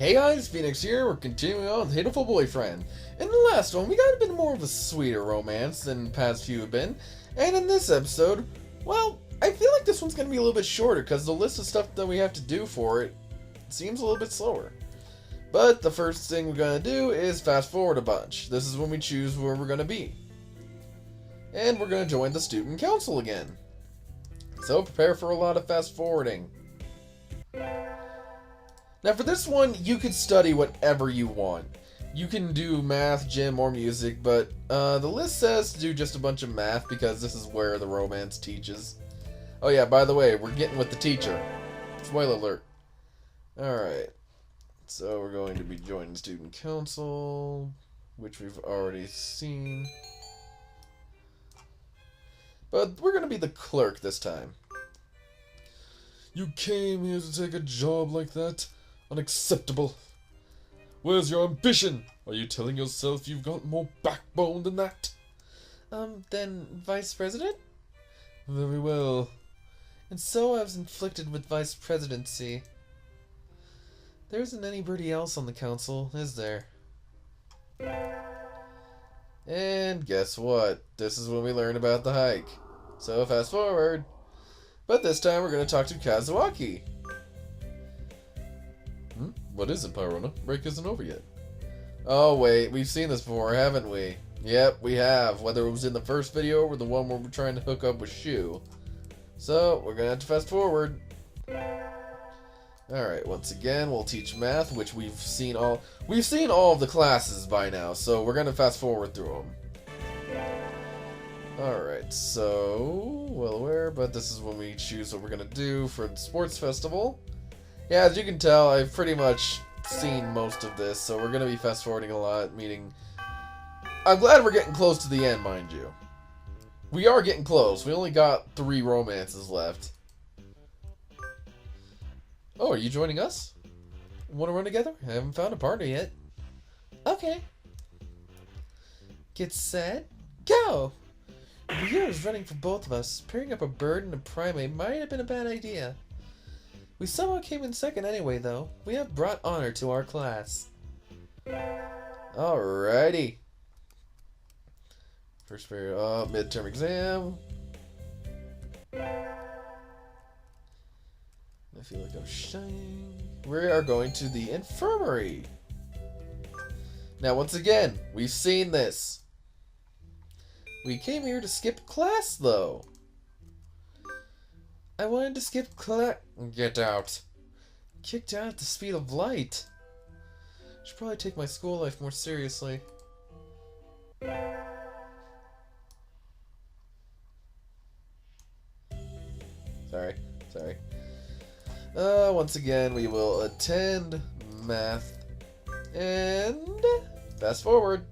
Hey guys, Phoenix here. We're continuing on with Hatoful Boyfriend. In the last one, we got a bit more of a sweeter romance than the past few have been. And in this episode, well, I feel like this one's going to be a little bit shorter because the list of stuff that we have to do for it seems a little bit slower. But the first thing we're going to do is fast forward a bunch. This is when we choose where we're going to be. And we're going to join the student council again. So prepare for a lot of fast forwarding. Now for this one, you could study whatever you want. You can do math, gym, or music, but the list says to do just a bunch of math because this is where the romance teaches. Oh yeah, by the way, we're getting with the teacher. Spoiler alert. Alright, so we're going to be joining student council, which we've already seen. But we're going to be the clerk this time. You came here to take a job like that? Unacceptable. Where's your ambition? Are you telling yourself you've got more backbone than that? Then Vice President? Very well. And so I was inflicted with Vice Presidency. There isn't anybody else on the council, is there? And guess what? This is when we learn about the hike. So fast forward. But this time we're going to talk to Kazuaki. What is it, Pyrona? Break isn't over yet. Oh wait, we've seen this before, haven't we? Yep, we have. Whether it was in the first video or the one where we're trying to hook up with Shu. So, we're going to have to fast forward. Alright, once again, we'll teach math, which we've seen all of the classes by now, so we're going to fast forward through them. Alright, so, well aware, but this is when we choose what we're going to do for the sports festival. Yeah, as you can tell, I've pretty much seen most of this, so we're going to be fast forwarding a lot, meaning I'm glad we're getting close to the end, mind you. We are getting close. We only got 3 romances left. Oh, are you joining us? Want to run together? I haven't found a partner yet. Okay. Get set, go! The year is running for both of us. Pairing up a bird and a primate might have been a bad idea. We somehow came in second anyway, though. We have brought honor to our class. Alrighty. First period, midterm exam. I feel like I'm shining. We are going to the infirmary. Now, once again, we've seen this. We came here to skip class, though. I wanted to skip class. Get out. Kicked out at the speed of light. Should probably take my school life more seriously. Sorry. Once again, we will attend math and fast forward.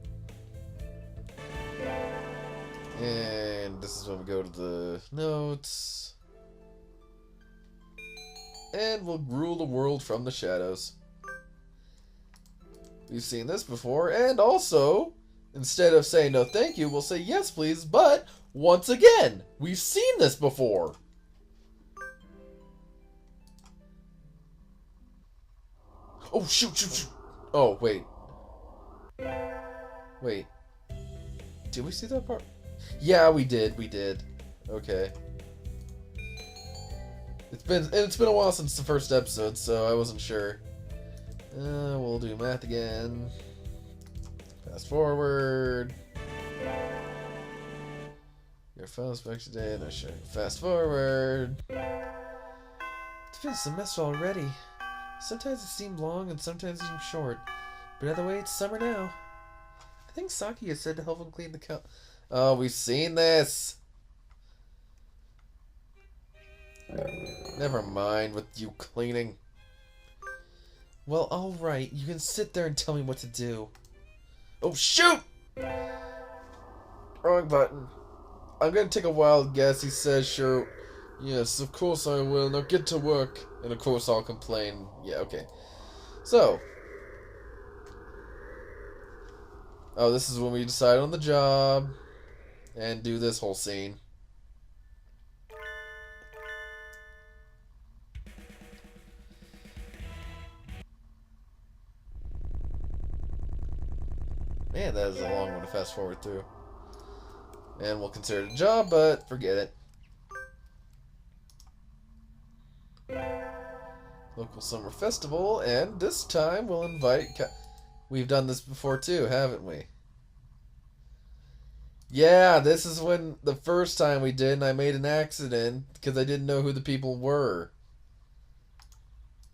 And this is when we go to the notes. And we'll rule the world from the shadows. We've seen this before, and also, instead of saying no thank you, we'll say yes please, but once again, we've seen this before. Oh, shoot. Oh, wait. Did we see that part? Yeah, we did. Okay. It's been a while since the first episode, so I wasn't sure. We'll do math again. Fast forward. Your files back today, no sure. Fast forward. It's been a semester already. Sometimes it seemed long and sometimes it seemed short. But either way, it's summer now. I think Saki has said to help him clean the cup. Oh, we've seen this. Never mind with you cleaning. Well, alright. You can sit there and tell me what to do. Oh, shoot! Wrong button. I'm gonna take a wild guess. He says, sure. Yes, of course I will. Now get to work. And of course I'll complain. Yeah, okay. So. Oh, this is when we decide on the job. And do this whole scene. Man, that is a long one to fast forward through. And we'll consider it a job, but forget it. Local summer festival, and this time we'll invite... We've done this before too, haven't we? Yeah, this is when the first time we did, and I made an accident because I didn't know who the people were.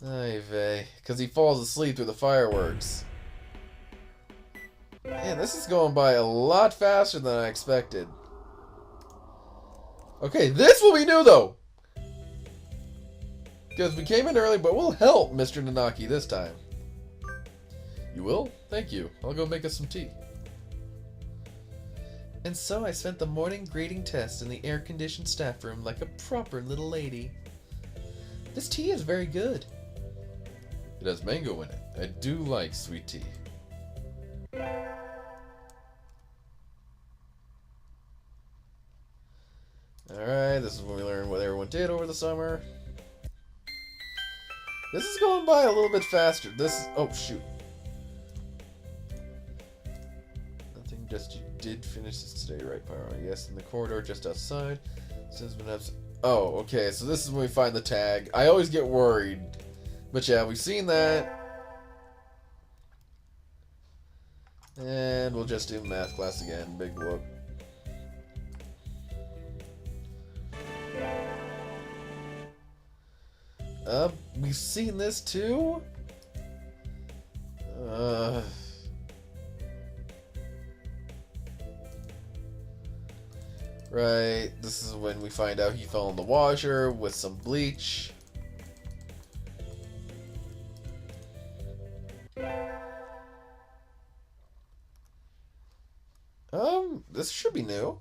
Ay vey. Because he falls asleep through the fireworks. Man, this is going by a lot faster than I expected. Okay, this will be new though! Because we came in early, but we'll help Mr. Nanaki this time. You will? Thank you. I'll go make us some tea. And so I spent the morning grading test in the air-conditioned staff room like a proper little lady. This tea is very good. It has mango in it. I do like sweet tea. Alright, this is when we learn what everyone did over the summer. This is going by a little bit faster. Oh, shoot. Nothing, just you did finish this today, right, Pyro? Yes, in the corridor just outside. Oh, okay, so this is when we find the tag. I always get worried. But yeah, we've seen that. And we'll just do math class again. Big whoop. We've seen this too? Right, this is when we find out he fell in the washer with some bleach. This should be new.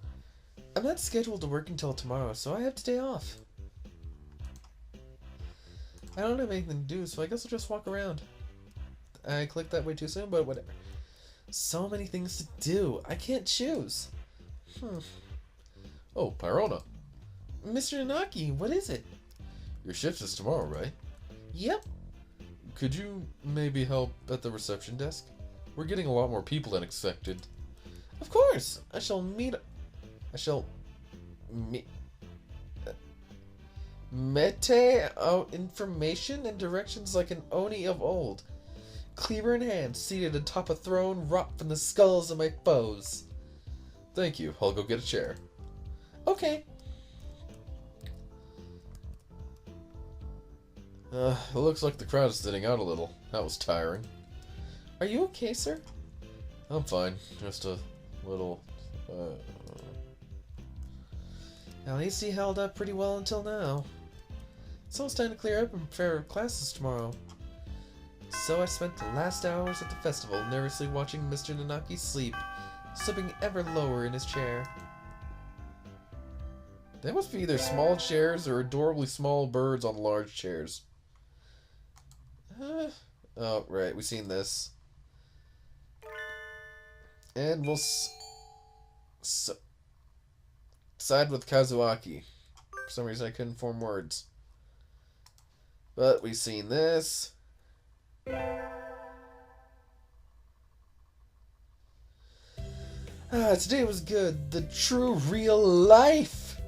I'm not scheduled to work until tomorrow, so I have today off. I don't have anything to do, so I guess I'll just walk around. I clicked that way too soon, but whatever. So many things to do. I can't choose. Oh, Pyrona. Mr. Nanaki, what is it? Your shift is tomorrow, right? Yep. Could you maybe help at the reception desk? We're getting a lot more people than expected. Of course. I shall mete out information and directions like an Oni of old. Cleaver in hand, seated atop a throne wrought from the skulls of my foes. Thank you. I'll go get a chair. Okay. It looks like the crowd is thinning out a little. That was tiring. Are you okay, sir? I'm fine. Just a little... At least he held up pretty well until now. It's almost time to clear up and prepare classes tomorrow. So I spent the last hours at the festival nervously watching Mr. Nanaki sleep, slipping ever lower in his chair. They must be either small chairs or adorably small birds on large chairs. Oh, right, we've seen this. And we'll side with Kazuaki. For some reason I couldn't form words. But we've seen this. Today was good. The true real life.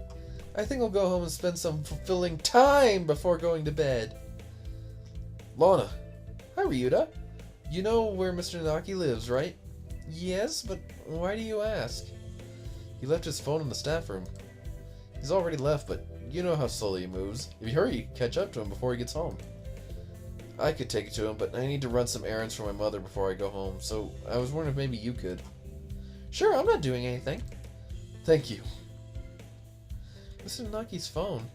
I think I'll go home and spend some fulfilling time before going to bed. Lana. Hi, Ryuta. You know where Mr. Nanaki lives, right? Yes, but why do you ask? He left his phone in the staff room. He's already left, but you know how slowly he moves. If you hurry, you can catch up to him before he gets home. I could take it to him, but I need to run some errands for my mother before I go home, so I was wondering if maybe you could. Sure, I'm not doing anything. Thank you. Mr. Nanaki's phone.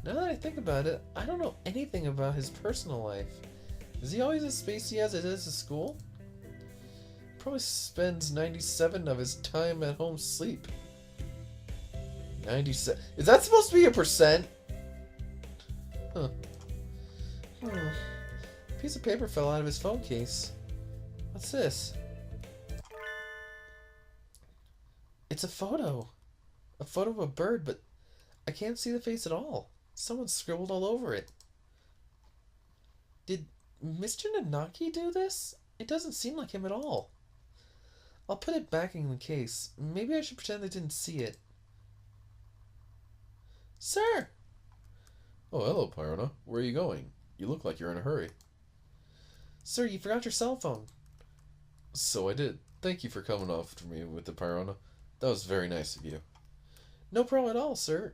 Now that I think about it, I don't know anything about his personal life. Is he always as spacey as it is at school? Probably spends 97 of his time at home sleep. 97. Is that supposed to be a percent? Huh. A piece of paper fell out of his phone case. What's this? It's a photo. A photo of a bird, but I can't see the face at all. Someone scribbled all over it. Did Mr. Nanaki do this? It doesn't seem like him at all. I'll put it back in the case. Maybe I should pretend I didn't see it. Sir! Oh, hello, Pyrona. Where are you going? You look like you're in a hurry. Sir, you forgot your cell phone. So I did. Thank you for coming off to me with the Pyrona. That was very nice of you. No problem at all, sir.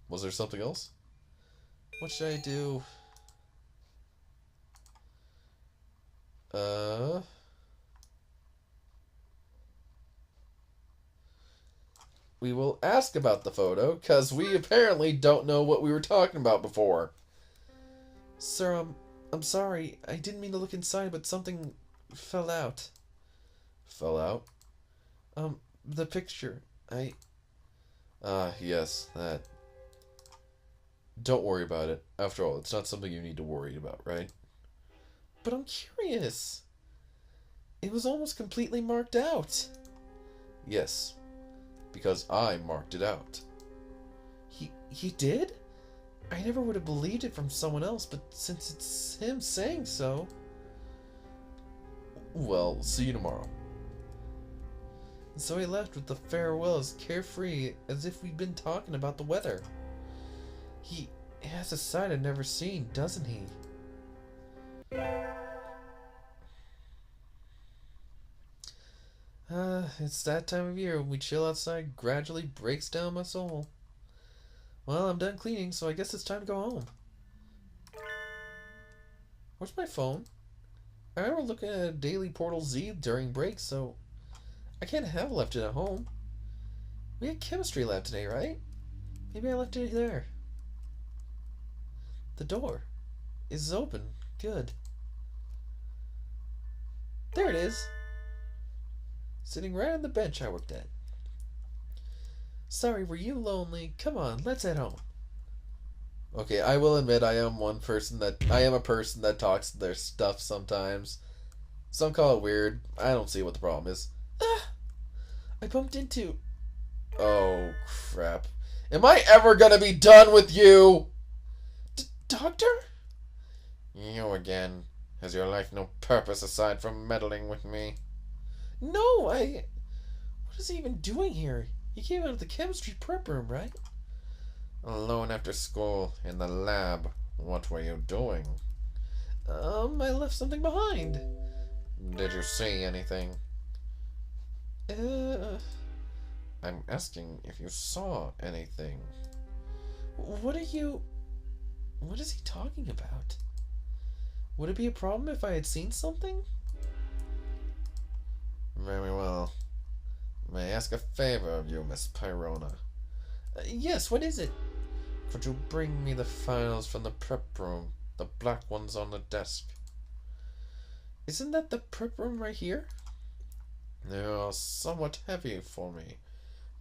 Was there something else? What should I do? We will ask about the photo, because we apparently don't know what we were talking about before. Sir, I'm sorry. I didn't mean to look inside, but something fell out. Fell out? The picture. Yes, that. Don't worry about it. After all, it's not something you need to worry about, right? But I'm curious. It was almost completely marked out. Yes, because I marked it out. He did? I never would have believed it from someone else, but since it's him saying so... Well, see you tomorrow. And so he left with the farewell as carefree as if we'd been talking about the weather. He has a side I've never seen, doesn't he? It's that time of year when we chill outside gradually breaks down my soul. Well, I'm done cleaning, so I guess it's time to go home. Where's my phone? I remember looking at Daily Portal Z during break, so I can't have left it at home. We had chemistry lab today, right? Maybe I left it there. The door is open. Good. There it is. Sitting right on the bench I worked at. Sorry, were you lonely? Come on, let's head home. Okay, I will admit I am a person that talks their stuff sometimes. Some call it weird. I don't see what the problem is. I bumped into... Oh, crap. Am I ever gonna be done with you? Doctor? You again. Has your life no purpose aside from meddling with me? No, What is he even doing here? He came out of the chemistry prep room, right? Alone after school, in the lab. What were you doing? I left something behind. Did you see anything? Uh... I'm asking if you saw anything. What is he talking about? Would it be a problem if I had seen something? Very well. May I ask a favor of you, Miss Pyrona? Yes, what is it? Could you bring me the files from the prep room? The black ones on the desk. Isn't that the prep room right here? They are somewhat heavy for me,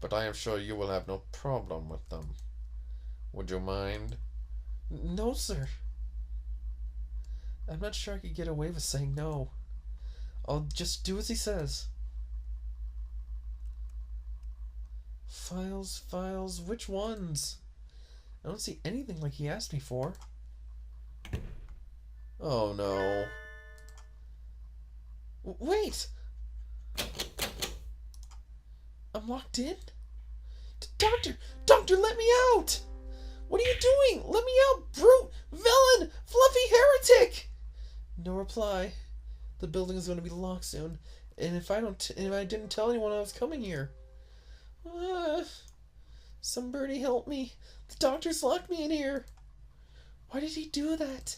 but I am sure you will have no problem with them. Would you mind? No, sir. I'm not sure I could get away with saying no. I'll just do as he says. Files, which ones? I don't see anything like he asked me for. Oh no. Wait! I'm locked in? Doctor, let me out! What are you doing? Let me out, brute, villain, fluffy heretic! No reply. The building is going to be locked soon, and if I didn't tell anyone I was coming here. Somebody help me. The doctor's locked me in here. Why did he do that?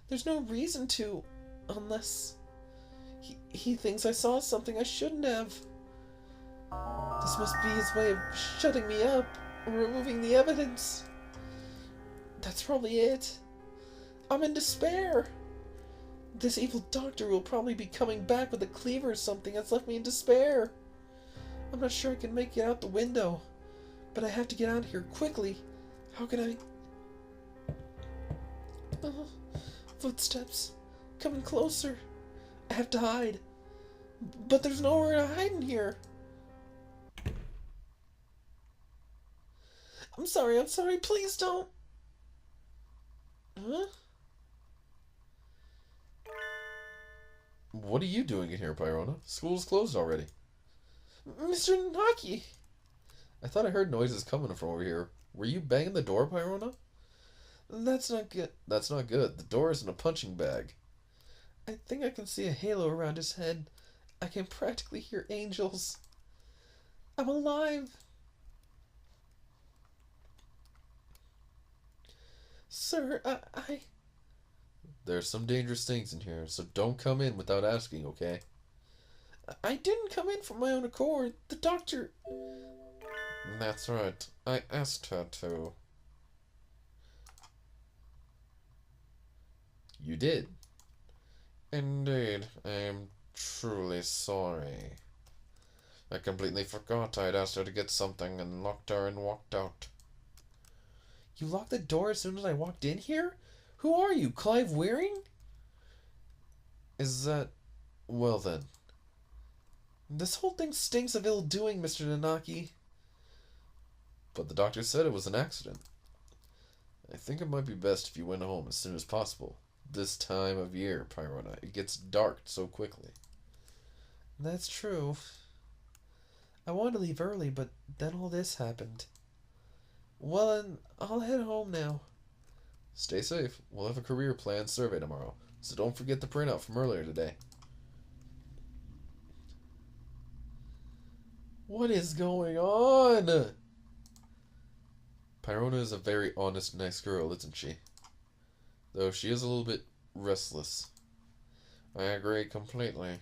There's no reason to, unless he thinks I saw something I shouldn't have. This must be his way of shutting me up, or removing the evidence. That's probably it. I'm in despair. This evil doctor will probably be coming back with a cleaver or something that's left me in despair. I'm not sure I can make it out the window, but I have to get out of here quickly. How can I... Footsteps. Coming closer. I have to hide. But there's nowhere to hide in here. I'm sorry, please don't. Huh? What are you doing in here, Pyrona? School's closed already. Mr. Nanaki! I thought I heard noises coming from over here. Were you banging the door, Pyrona? That's not good. That's not good. The door is in a punching bag. I think I can see a halo around his head. I can practically hear angels. I'm alive. Sir, I... There's some dangerous things in here, so don't come in without asking, okay? I didn't come in from my own accord. The doctor... That's right. I asked her to. You did? Indeed. I am truly sorry. I completely forgot I'd asked her to get something and locked her and walked out. You locked the door as soon as I walked in here? Who are you, Clive Wearing? Is that... Well then. This whole thing stinks of ill-doing, Mr. Nanaki. But the doctor said it was an accident. I think it might be best if you went home as soon as possible. This time of year, Pyrona, it gets dark so quickly. That's true. I wanted to leave early, but then all this happened. Well, then, I'll head home now. Stay safe. We'll have a career plan survey tomorrow, so don't forget the printout from earlier today. What is going on? Pyrona is a very honest, nice girl, isn't she? Though she is a little bit restless. I agree completely.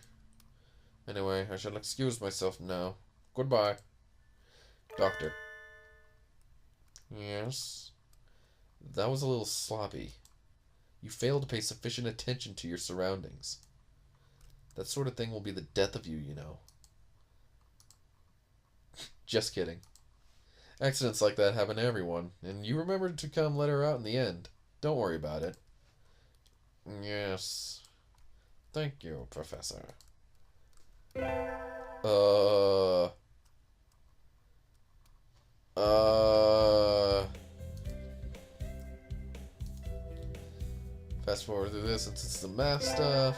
Anyway, I shall excuse myself now. Goodbye. Doctor. Yes? That was a little sloppy. You failed to pay sufficient attention to your surroundings. That sort of thing will be the death of you, you know. Just kidding. Accidents like that happen to everyone, and you remembered to come let her out in the end. Don't worry about it. Yes. Thank you, Professor. Fast forward through this since it's the math stuff.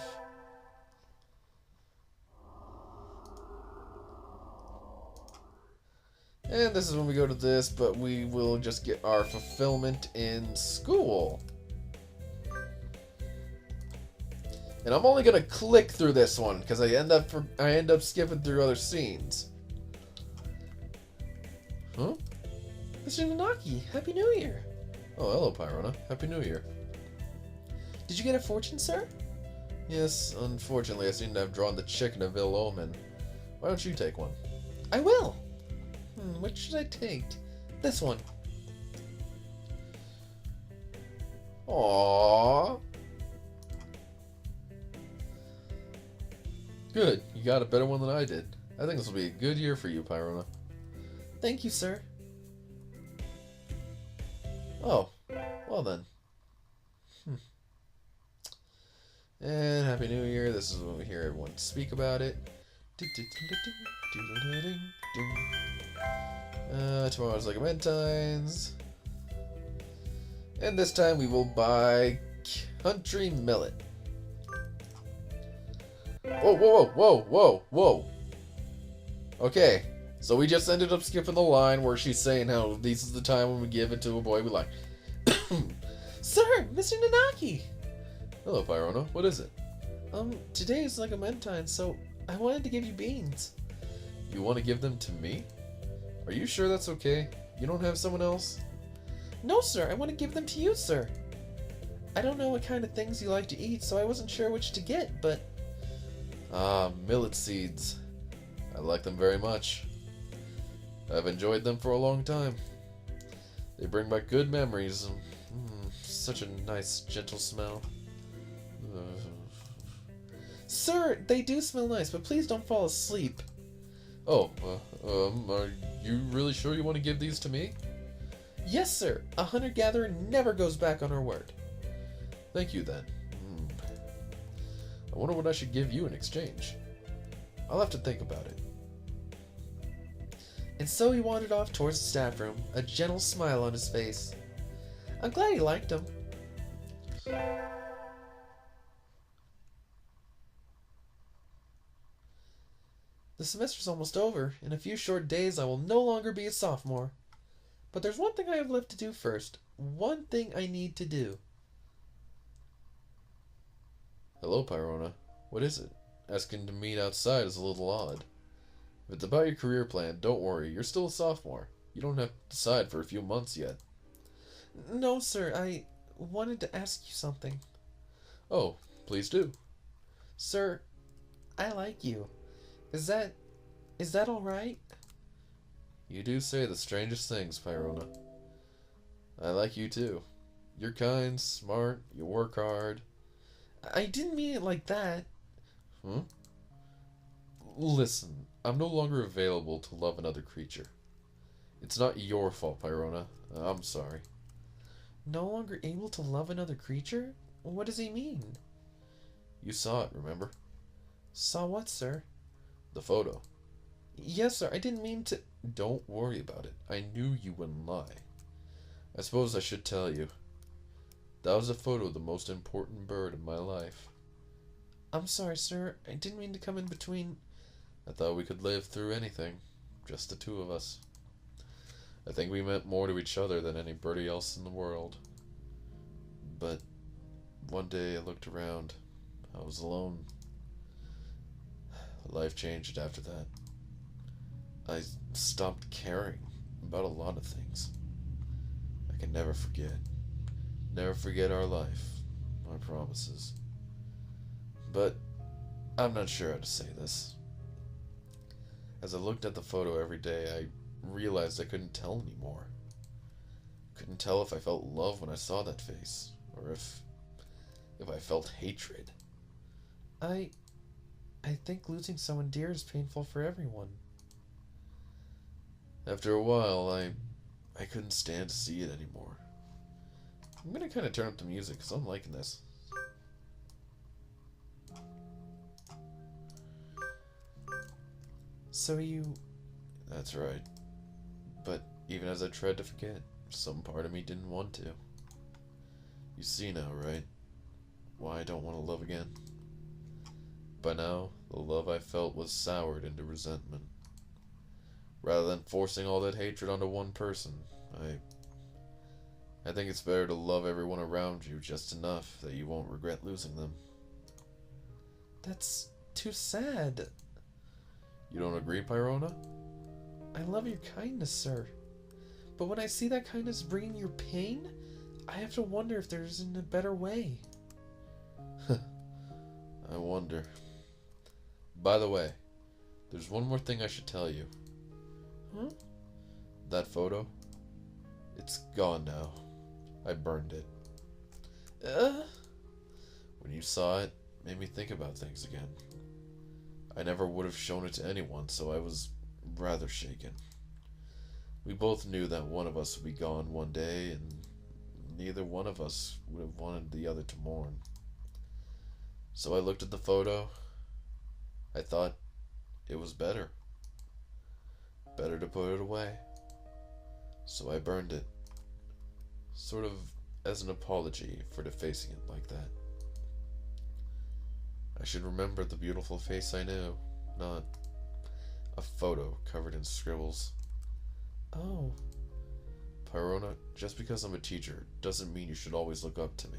And this is when we go to this, but we will just get our fulfillment in school. And I'm only gonna click through this one because I end up skipping through other scenes. Huh? Mr. Nanaki, Happy New Year. Oh, hello, Pyrona. Happy New Year. Did you get a fortune, sir? Yes, unfortunately, I seem to have drawn the chicken of ill omen. Why don't you take one? I will. Which should I take? This one. Aww. Good. You got a better one than I did. I think this will be a good year for you, Pyrona. Thank you, sir. Oh, well then. And Happy New Year. This is when we hear everyone speak about it. Tomorrow's like Valentine's. And this time we will buy Country Millet. Whoa, whoa, whoa, whoa, whoa. Okay, so we just ended up skipping the line where she's saying how this is the time when we give it to a boy we like. Sir, Mr. Nanaki. Hello, Pyrona. What is it? Today is like a Valentine's, so I wanted to give you beans. You want to give them to me? Are you sure that's okay? You don't have someone else? No, sir. I want to give them to you, sir. I don't know what kind of things you like to eat, so I wasn't sure which to get, but... Ah, millet seeds. I like them very much. I've enjoyed them for a long time. They bring back good memories. Such a nice, gentle smell. Sir, they do smell nice, but please don't fall asleep. Oh, are you really sure you want to give these to me? Yes, sir. A hunter-gatherer never goes back on her word. Thank you, then. I wonder what I should give you in exchange. I'll have to think about it. And so he wandered off towards the staff room, a gentle smile on his face. I'm glad he liked him. 」 . 」 . 」 . 」 . 」 . 」 . 」 . 」 . 」 . 」 . 」 . 」 . 」 . 」 . 」 . 」 . 」 . 」 . 」 . 」 . 」 . 」 . 」 . 」 . 」 . 」 . 」 . 」 . 」 . The semester's almost over. In a few short days, I will no longer be a sophomore. But there's one thing I have left to do first. One thing I need to do. Hello, Pyrona. What is it? Asking to meet outside is a little odd. If it's about your career plan, don't worry. You're still a sophomore. You don't have to decide for a few months yet. No, sir. I wanted to ask you something. Oh, please do. Sir, I like you. Is that all right? You do say the strangest things, Pyrona. I like you too. You're kind, smart, you work hard. I didn't mean it like that. Listen, I'm no longer available to love another creature. It's not your fault, Pyrona. I'm sorry. No longer able to love another creature? What does he mean? You saw it, remember? Saw what, sir? The photo. Yes, sir. I didn't mean to... Don't worry about it. I knew you wouldn't lie. I suppose I should tell you. That was a photo of the most important bird in my life. I'm sorry, sir. I didn't mean to come in between... I thought we could live through anything. Just the two of us. I think we meant more to each other than anybody else in the world. But one day I looked around. I was alone. Life changed after that. I stopped caring about a lot of things. I can never forget. Never forget our life. Our promises. But I'm not sure how to say this. As I looked at the photo every day, I realized I couldn't tell anymore. Couldn't tell if I felt love when I saw that face, or if I felt hatred. I think losing someone dear is painful for everyone. After a while, I couldn't stand to see it anymore. I'm gonna kind of turn up the music because I'm liking this. So you... That's right. But even as I tried to forget, some part of me didn't want to. You see now, right? Why I don't want to love again. By now, the love I felt was soured into resentment. Rather than forcing all that hatred onto one person, I think it's better to love everyone around you just enough that you won't regret losing them. That's too sad. You don't agree, Pyrona? I love your kindness, sir. But when I see that kindness bringing you pain, I have to wonder if there isn't a better way. I wonder. By the way, there's one more thing I should tell you. Huh? That photo? It's gone now. I burned it. When you saw it, it made me think about things again. I never would have shown it to anyone, so I was rather shaken. We both knew that one of us would be gone one day, and neither one of us would have wanted the other to mourn. So I looked at the photo. I thought it was better. Better to put it away. So I burned it. Sort of as an apology for defacing it like that. I should remember the beautiful face I knew, not a photo covered in scribbles. Oh. Pyrona, just because I'm a teacher doesn't mean you should always look up to me.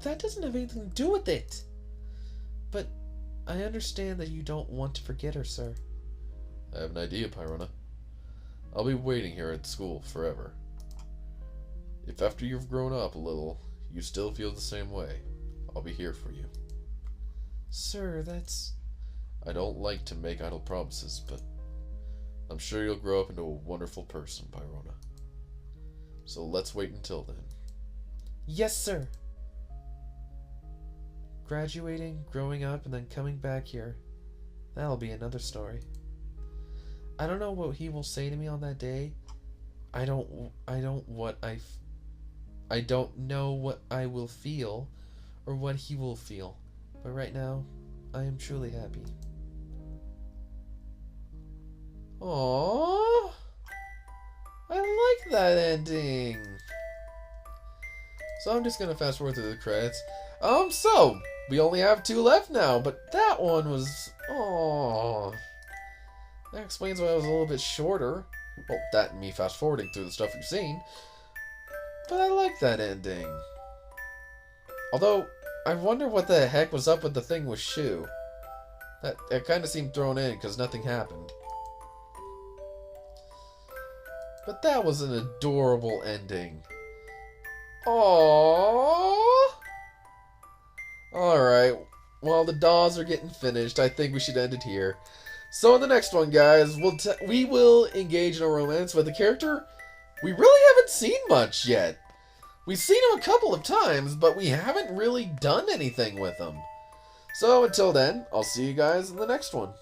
That doesn't have anything to do with it. But I understand that you don't want to forget her, sir. I have an idea, Pyrona. I'll be waiting here at school forever. If after you've grown up a little, you still feel the same way, I'll be here for you. Sir, that's... I don't like to make idle promises, but I'm sure you'll grow up into a wonderful person, Pyrona. So let's wait until then. Yes, sir. Graduating, growing up, and then coming back here. That'll be another story. I don't know what he will say to me on that day. I don't know what I will feel or what he will feel. But right now, I am truly happy. Aww. I like that ending. So I'm just gonna fast forward through the credits. So We only have 2 left now, but that one was... Oh, that explains why it was a little bit shorter. Well, that and me fast-forwarding through the stuff we've seen. But I like that ending. Although, I wonder what the heck was up with the thing with Shu. That kind of seemed thrown in because nothing happened. But that was an adorable ending. Aww. Alright, while the dolls are getting finished, I think we should end it here. So in the next one, guys, we will engage in a romance with a character we really haven't seen much yet. We've seen him a couple of times, but we haven't really done anything with him. So until then, I'll see you guys in the next one.